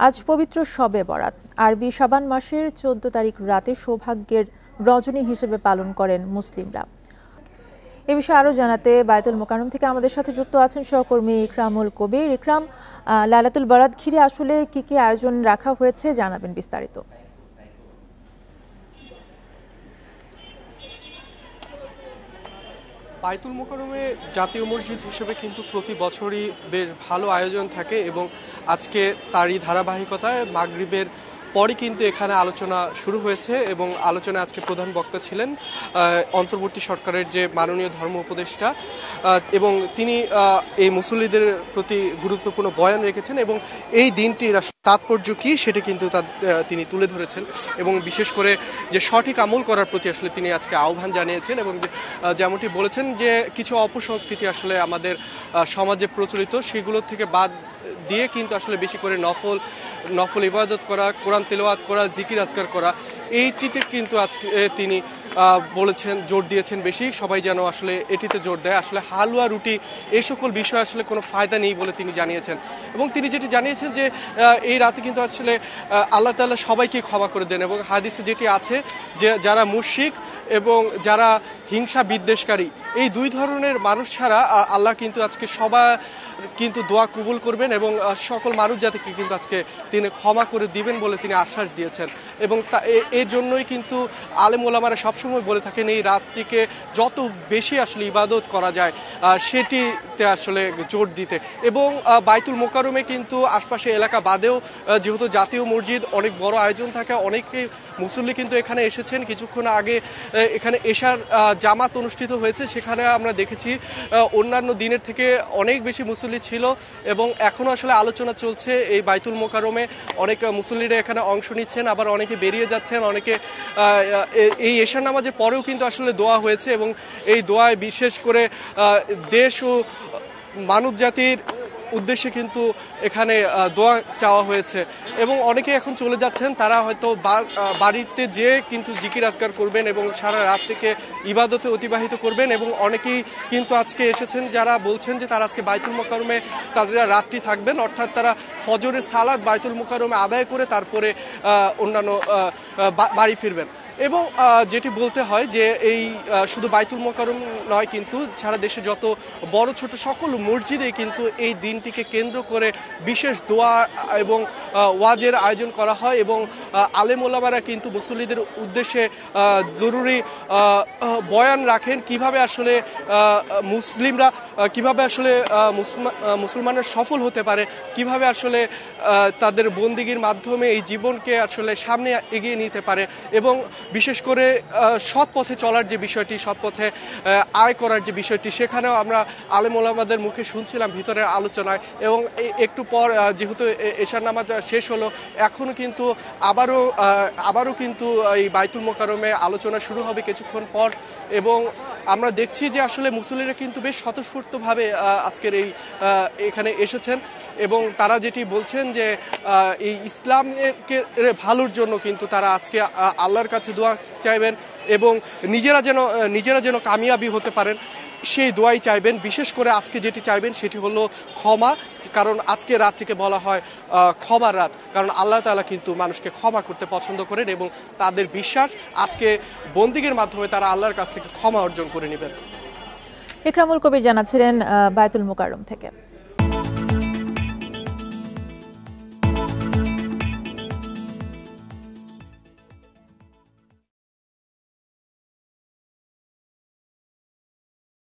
আজ পবিত্র শবে বরাত আরবি শাবান মাসের ১৪ তারিখ রাতে সৌভাগ্যের রজনী হিসেবে পালন করেন মুসলিমরা। এ বিষয়ে আরও জানাতে বায়তুল মোকাররম থেকে আমাদের সাথে যুক্ত আছেন সহকর্মী ইকরামুল কবির। ইকরাম, লাইলাতুল বরাত ঘিরে আসলে কি আয়োজন রাখা হয়েছে জানাবেন বিস্তারিত। বায়তুল মোকাররমে জাতীয় মসজিদ হিসেবে কিন্তু প্রতি বছরই বেশ ভালো আয়োজন থাকে এবং আজকে তারই ধারাবাহিকতায় মাগরিবের পরে কিন্তু এখানে আলোচনা শুরু হয়েছে এবং আলোচনায় আজকে প্রধান বক্তা ছিলেন অন্তর্বর্তী সরকারের যে মাননীয় ধর্ম উপদেষ্টা এবং তিনি এই মুসল্লিদের প্রতি গুরুত্বপূর্ণ বয়ান রেখেছেন এবং এই দিনটির তাৎপর্য কি সেটা কিন্তু তিনি তুলে ধরেছেন এবং বিশেষ করে যে সঠিক আমল করার প্রতি আসলে তিনি আজকে আহ্বান জানিয়েছেন এবং যেমনটি বলেছেন যে কিছু অপসংস্কৃতি আসলে আমাদের সমাজে প্রচলিত সেগুলো থেকে বাদ দিয়ে কিন্তু আসলে বেশি করে নফল ইবাদত করা, কোরআন তেলাওয়াত করা, জিকির আজকার করা, এইটিতে কিন্তু আজকে তিনি বলেছেন, জোর দিয়েছেন বেশি সবাই যেন আসলে এটিতে জোর দেয়। আসলে হালুয়া রুটি এই সকল বিষয় আসলে কোনো ফায়দা নেই বলে তিনি জানিয়েছেন এবং তিনি যেটি জানিয়েছেন যে এই রাতে কিন্তু আসলে আল্লাহ তাআলা সবাইকে ক্ষমা করে দেন এবং হাদিসে যেটি আছে যে যারা মুশরিক এবং যারা হিংসা বিদ্বেষকারী এই দুই ধরনের মানুষ ছাড়া আল্লাহ কিন্তু আজকে সবার কিন্তু দোয়া কবুল করবেন এবং সকল মানুষ জাতিকে কিন্তু আজকে তিনি ক্ষমা করে দিবেন বলে তিনি আশ্বাস দিয়েছেন এবং এর জন্যই কিন্তু আলেম ওলামারা সবসময় বলে থাকেন এই রাতটিকে যত বেশি আসলে ইবাদত করা যায় সেটিতে আসলে জোর দিতে এবং বায়তুল মোকাররমে কিন্তু আশপাশে এলাকা বাদেও যেহেতু জাতীয় মসজিদ অনেক বড় আয়োজন থাকে, অনেকে মুসল্লি কিন্তু এখানে এসেছেন। কিছুক্ষণ আগে এখানে এশার জামাত অনুষ্ঠিত হয়েছে, সেখানে আমরা দেখেছি অন্যান্য দিনের থেকে অনেক বেশি মুসল্লি ছিল এবং এখনও আসলে আলোচনা চলছে এই বায়তুল মোকাররমে। অনেক মুসল্লিরা এখানে অংশ নিচ্ছেন, আবার অনেকে বেরিয়ে যাচ্ছেন, অনেকে এই এশার নামাজের পরেও কিন্তু আসলে দোয়া হয়েছে এবং এই দোয়ায় বিশেষ করে দেশ ও মানব জাতির উদ্দেশ্যে কিন্তু এখানে দোয়া চাওয়া হয়েছে এবং অনেকে এখন চলে যাচ্ছেন, তারা হয়তো বাড়িতে যেয়ে কিন্তু জিকির আজকার করবেন এবং সারা রাত থেকে ইবাদতে অতিবাহিত করবেন এবং অনেকেই কিন্তু আজকে এসেছেন যারা বলছেন যে তারা আজকে বায়তুল মোকাররমে তাদের রাতটি থাকবেন, অর্থাৎ তারা ফজরের সালাত বায়তুল মোকাররমে আদায় করে তারপরে অন্যান্য বাড়ি ফিরবেন এবং যেটি বলতে হয় যে এই শুধু বায়তুল মোকাররম নয়, কিন্তু সারা দেশে যত বড় ছোট সকল মসজিদে কিন্তু এই দিনটিকে কেন্দ্র করে বিশেষ দোয়া এবং ওয়াজের আয়োজন করা হয় এবং আলেম ওলামারা কিন্তু মুসল্লিদের উদ্দেশ্যে জরুরি বয়ান রাখেন কিভাবে আসলে মুসলিমরা কিভাবে আসলে মুসলমানের সফল হতে পারে, কিভাবে আসলে তাদের বন্দিগির মাধ্যমে এই জীবনকে আসলে সামনে এগিয়ে নিতে পারে এবং বিশেষ করে সৎ পথে চলার যে বিষয়টি, সৎ পথে আয় করার যে বিষয়টি, সেখানেও আমরা আলেম ওলামাদের মুখে শুনছিলাম ভিতরের আলোচনায় এবং একটু পর যেহেতু এশার নামাজ শেষ হলো এখনও কিন্তু আবারও কিন্তু এই বায়তুল মোকাররমে আলোচনা শুরু হবে কিছুক্ষণ পর এবং আমরা দেখছি যে আসলে মুসল্লিরা কিন্তু বেশ স্বতঃস্ফূর্তভাবে আজকের এখানে এসেছেন এবং তারা যেটি বলছেন যে এই ইসলামের ভালোর জন্য কিন্তু তারা আজকে আল্লাহর কাছে দোয়া চাইবেন এবং নিজেরা যেন কামিয়াবি হতে পারেন সেই দোয়াই চাইবেন। বিশেষ করে আজকে যেটি চাইবেন সেটি হলো ক্ষমা, কারণ আজকে রাতটিকে বলা হয় ক্ষমার রাত, কারণ আল্লাহ তাআলা কিন্তু মানুষকে ক্ষমা করতে পছন্দ করেন এবং তাদের বিশ্বাস আজকে বন্দিগির মাধ্যমে তারা আল্লাহর কাছ থেকে ক্ষমা অর্জন করে নেবেন। ইকরামুল কবির জানাচ্ছিলেন বায়তুল মোকাররম থেকে।